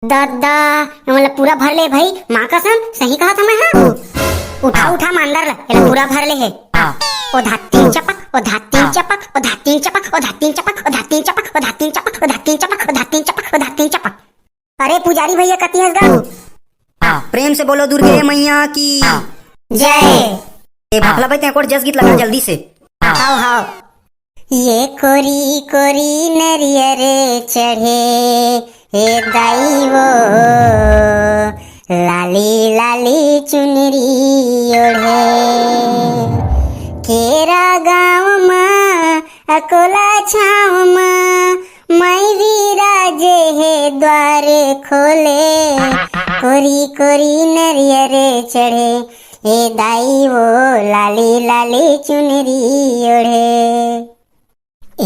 दादा मतलब पूरा भर ले भाई, माँ कसम सही कहा था मैं। हाँ उठा उठा मांदर ला पूरा भर ले है। ओ धातीन चपक ओ धातीन चपक ओ धातीन चपक ओ धातीन चपक ओ धातीन चपक ओ धातीन चपक ओ धातीन चपक ओ धातीन चपक ओ धातीन चपक। अरे पुजारी भैया कती हंस गा। प्रेम से बोलो दुर्गे मैया की जय। ए भाखला भाई तेरे को जस गीत लगा जल्दी से। हाओ हाओ। ये कोरी कोरी नरियर चढ़े हे दाई वो लाली लाली चुनरी ओढ़े केरा गाँव माँ अकोला छाव माँ माई विराजे हे द्वार खोले कोरी कोरी नरियर चढ़े हे दाई वो लाली लाली चुनरी ओढ़े। ए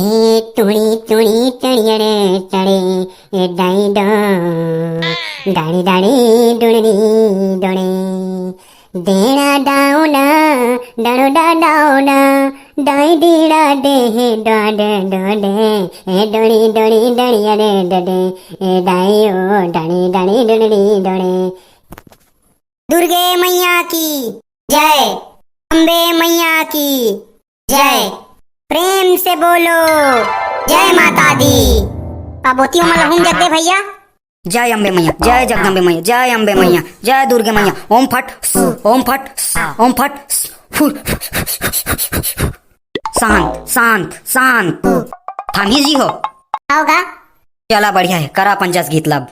टुणी टुणी टणियड़े चढ़े ए डाई डो डाणी डाणी डुणनी डोणे देना डाउना डाणो डा डाउना डाई डीड़ा डे हे डोडे डोडे ए डोणी डोणी डणियड़े डडे ए डाई ओ डाणी डाणी डुणनी डोणे। दुर्गे मैया की जय। अम्बे मैया की जय। प्रेम से बोलो जय माता दी। पाबोतियों मलहुम जगदे भैया। जय अम्बे मैया, जय जगदम्बे मैया, जय अम्बे मैया, जय दुर्गे मैया। ओम फट ओम फट ओम फट फुल। शांत शांत शांत। थामी जी हो आओगा। चला बढ़िया है, करा पंचास गीत लब।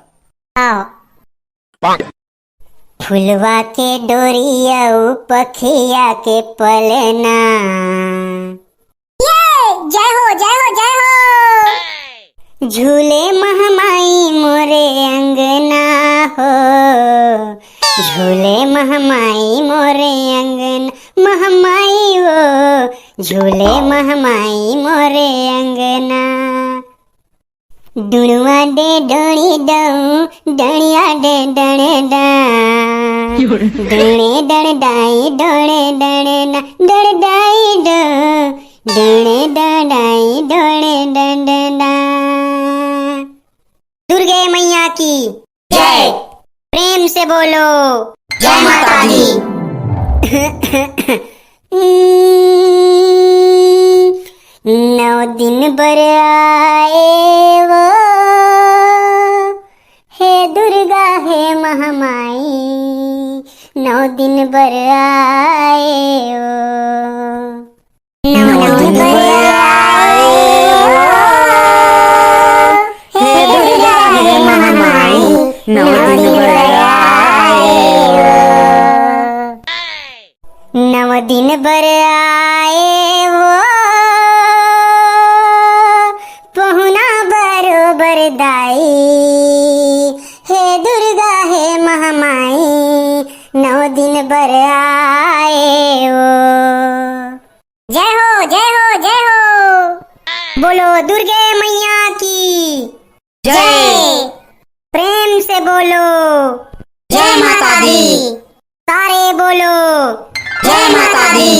आओ। फुलवा के डोरिया पखिया के पलना। जय हो जय हो जय हो। झूले महमाई मोरे अंगना हो झूले महमाई मोरे अंगना महमाई वो झूले महमाई मोरे अंगना। डुणुआ डे डोणी डऊ डणिया डे डणे डा डणे डण डाई डोणे डणे ना डण डाई डो डणे डणाई डोणे डंडना। दुर्गे मैया की जय। प्रेम से बोलो जय माता दी। नौ दिन बर आए वो हे दुर्गा हे महामाई नौ दिन बर आए वो नौ दिन बर आए वो हे दुर्गा हे महामाई नौ दिन बर आए वो नौ दिन बर आए वो पहुना बरोबर दाई हे दुर्गा हे महामाई नौ दिन बर आए वो। जय हो जय हो जय हो। बोलो दुर्गे मैया की जय। प्रेम से बोलो जय माता दी। सारे बोलो जय माता दी।